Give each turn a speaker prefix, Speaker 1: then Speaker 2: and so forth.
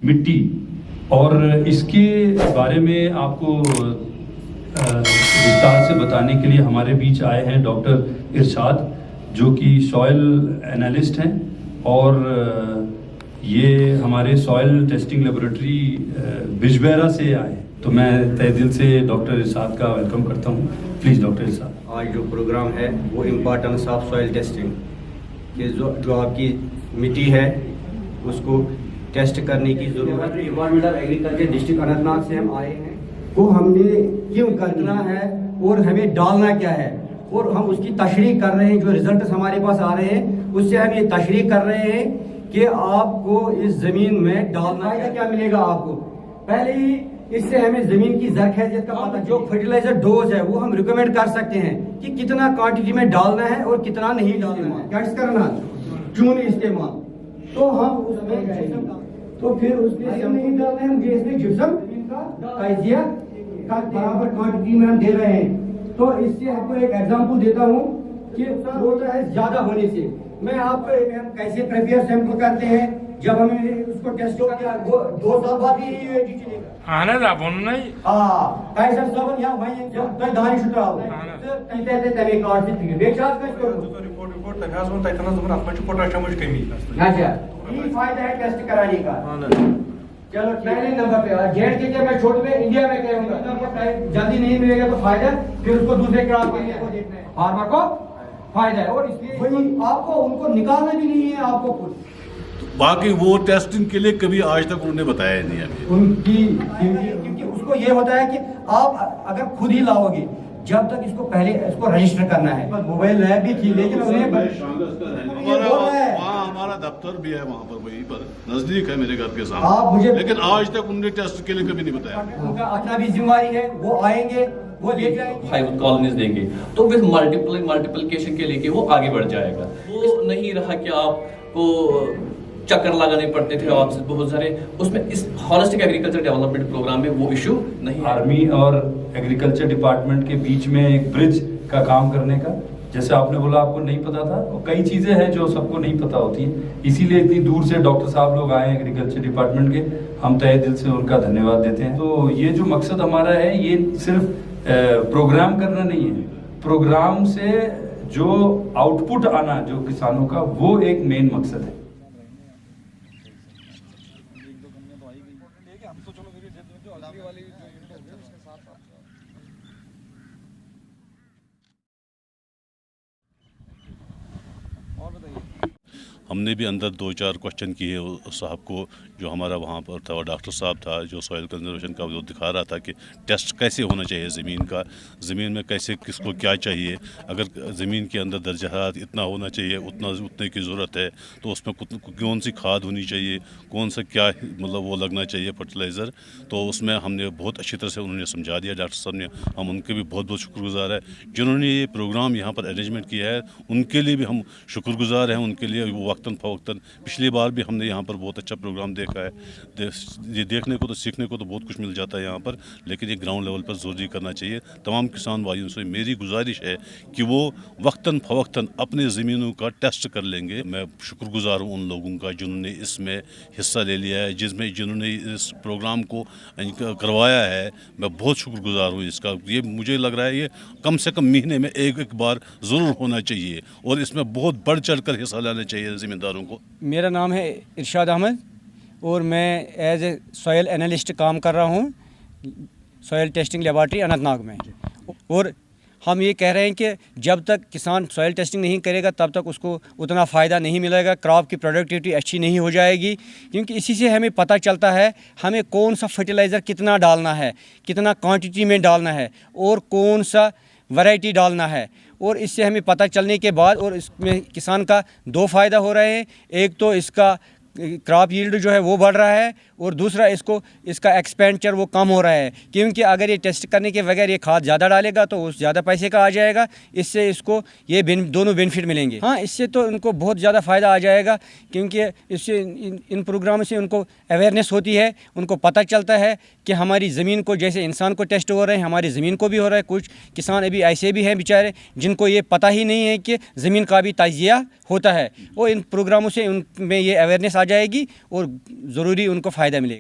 Speaker 1: मिट्टी और इसके बारे में आपको विस्तार से बताने के लिए हमारे बीच आए हैं डॉक्टर इरशाद, जो कि सॉइल एनालिस्ट हैं और ये हमारे सॉइल टेस्टिंग लेबोरेटरी बिजबेहरा से आए हैं। तो मैं तहे दिल से डॉक्टर इरशाद का वेलकम करता हूँ। प्लीज़ डॉक्टर इरशाद।
Speaker 2: आज जो प्रोग्राम है वो इम्पोर्टेंस ऑफ सॉइल टेस्टिंग कि जो आपकी मिट्टी है उसको टेस्ट करने की ज़रूरत है। Department of agriculture district Anantnag से हम आए हैं, तो हमने क्यों करना है और हमें डालना क्या है, और हम उसकी तशरीह कर रहे हैं। जो रिजल्ट हमारे पास आ रहे हैं उससे हम ये तशरीह कर रहे हैं कि आपको इस ज़मीन में डालना क्या मिलेगा। आपको पहले ही इससे हमें ज़मीन की ज़रख़ैज़ियत का पता, जो फर्टिलाइज़र डोज है वो हम रिकमेंड कर सकते हैं कि कितना क्वांटिटी में डालना है और कितना नहीं डालना है, कैट्स करना, चून इस्तेमाल। तो हम उसमें तो फिर उसमें नहीं डालना है, मुझे इसमें जिप्सम का तजिया का बराबर क्वांटिटी में हम दे रहे हैं। तो इससे आपको एक एग्जांपल देता हूँ कि होता है ज़्यादा होने से। मैं आपको हम कैसे प्रिपेयर सैंपल करते हैं, जब हमें उसको टेस्ट किया 2 साल बाद ही चलेगा।
Speaker 3: आने दा बोल नहीं
Speaker 2: कैसा सब या भाई जब तक दानी छुटा हो तो कहते थे तभी कार्ड से बेचार का
Speaker 3: रिपोर्ट तकाज होता इतना जमन अपना पोटेशियम की कमी।
Speaker 2: अच्छा, ये फायदा है टेस्ट कराने का। चलो पहले नंबर पे जेड के मैं छोड़ में इंडिया में कहूंगा, जल्दी नहीं मिलेगा तो फायदा, फिर उसको दूसरे क्रॉप को देखना है, फार्मर को फायदा है। और इसलिए आपको उनको निकालना भी नहीं है आपको कुछ।
Speaker 4: बाकी वो टेस्टिंग के लिए कभी आज तक उन्होंने बताया नहीं है
Speaker 2: उनकी, क्योंकि उसको ये होता है कि आप अगर खुद ही लाओगे, जब तक इसको पहले इसको रजिस्टर करना है। मोबाइल लैब भी थी लेकिन
Speaker 4: हमारा दफ्तर भी है वहाँ पर, वहीं पर नजदीक है मेरे घर के
Speaker 2: आप
Speaker 4: सामने,
Speaker 2: मुझे
Speaker 4: लेकिन आज तक उन्होंने टेस्ट के लिए कभी नहीं बताया।
Speaker 2: उनका अपना भी जिम्मेवारी है, वो आएंगे वो लेके आएंगे,
Speaker 5: 5 कॉलोनीज देंगे तो विद मल्टीप्लिकेशन के लेके वो आगे बढ़ जाएगा। वो नहीं रहा कि आपको चक्कर लगाने पड़ते थे आपसे बहुत सारे, उसमें इस हॉलिस्टिक एग्रीकल्चर डेवलपमेंट प्रोग्राम में वो इशू नहीं है।
Speaker 1: आर्मी और एग्रीकल्चर डिपार्टमेंट के बीच में एक ब्रिज का काम करने का, जैसे आपने बोला आपको नहीं पता था, और कई चीज़ें हैं जो सबको नहीं पता होती हैं, इसीलिए इतनी दूर से डॉक्टर साहब लोग आए हैं एग्रीकल्चर डिपार्टमेंट के, हम तहे दिल से उनका धन्यवाद देते हैं। तो ये जो मकसद हमारा है ये सिर्फ प्रोग्राम करना नहीं है, प्रोग्राम से जो आउटपुट आना जो किसानों का, वो एक मेन मकसद है।
Speaker 4: हमने भी अंदर 2-4 क्वेश्चन किए उस साहब को जो हमारा वहाँ पर था, और डॉक्टर साहब था जो सॉइल कंजर्वेशन का वो दिखा रहा था कि टेस्ट कैसे होना चाहिए ज़मीन का, ज़मीन में कैसे किसको क्या चाहिए, अगर ज़मीन के अंदर दर्जा हरारत इतना होना चाहिए, उतने की ज़रूरत है, तो उसमें कौन सी खाद होनी चाहिए, कौन सा क्या मतलब वो लगना चाहिए फर्टिलाइज़र, तो उसमें हमने बहुत अच्छी तरह से उन्होंने समझा दिया डॉक्टर साहब ने। हम उनके भी बहुत बहुत शुक्रगुजार है जिन्होंने ये प्रोग्राम यहाँ पर अरेंजमेंट किया है, उनके लिए भी हम शुक्रगुजार हैं। उनके लिए वो वक्तन फ़वक्तन, पिछली बार भी हमने यहाँ पर बहुत अच्छा प्रोग्राम देखा है। ये देखने को तो सीखने को तो बहुत कुछ मिल जाता है यहाँ पर, लेकिन ये ग्राउंड लेवल पर ज़रूरी करना चाहिए। तमाम किसान भाइयों से मेरी गुजारिश है कि वो वक्तन फ़वक्तन अपने ज़मीनों का टेस्ट कर लेंगे। मैं शुक्रगुजार हूँ उन लोगों का जिन्होंने इसमें हिस्सा ले लिया है, जिन्होंने इस प्रोग्राम को करवाया है। मैं बहुत शुक्रगुजार हूँ इसका। ये मुझे लग रहा है ये कम से कम महीने में एक बार ज़रूर होना चाहिए, और इसमें बहुत बढ़ चढ़ कर हिस्सा लेना चाहिए ज़मींदारों को।
Speaker 6: मेरा नाम है इरशाद अहमद और मैं एज ए सॉयल एनालिस्ट काम कर रहा हूँ सॉयल टेस्टिंग लेबॉरेटरी अनंतनाग में। और हम ये कह रहे हैं कि जब तक किसान सॉयल टेस्टिंग नहीं करेगा तब तक उसको उतना फ़ायदा नहीं मिलेगा, क्रॉप की प्रोडक्टिविटी अच्छी नहीं हो जाएगी, क्योंकि इसी से हमें पता चलता है हमें कौन सा फर्टिलाइज़र कितना डालना है, कितना क्वांटिटी में डालना है और कौन सा वैरायटी डालना है। और इससे हमें पता चलने के बाद और इसमें किसान का 2 फ़ायदा हो रहे हैं। एक तो इसका क्रॉप यील्ड जो है वो बढ़ रहा है, और दूसरा इसका एक्सपेंडिचर वो कम हो रहा है, क्योंकि अगर ये टेस्ट करने के बगैर ये खाद ज़्यादा डालेगा तो उस ज़्यादा पैसे का आ जाएगा। इससे इसको ये दोनों बेनिफिट मिलेंगे। हाँ, इससे तो उनको बहुत ज़्यादा फ़ायदा आ जाएगा, क्योंकि इससे इन प्रोग्राम से उनको अवेयरनेस होती है, उनको पता चलता है कि हमारी ज़मीन को जैसे इंसान को टेस्ट हो रहे हैं हमारी ज़मीन को भी हो रहा है। कुछ किसान अभी ऐसे भी हैं बेचारे जिनको ये पता ही नहीं है कि ज़मीन का भी तजिया होता है, वो इन प्रोग्रामों से उनमें ये अवेयरनेस आ जाएगी और ज़रूरी उनको फ़ायदा मिलेगा।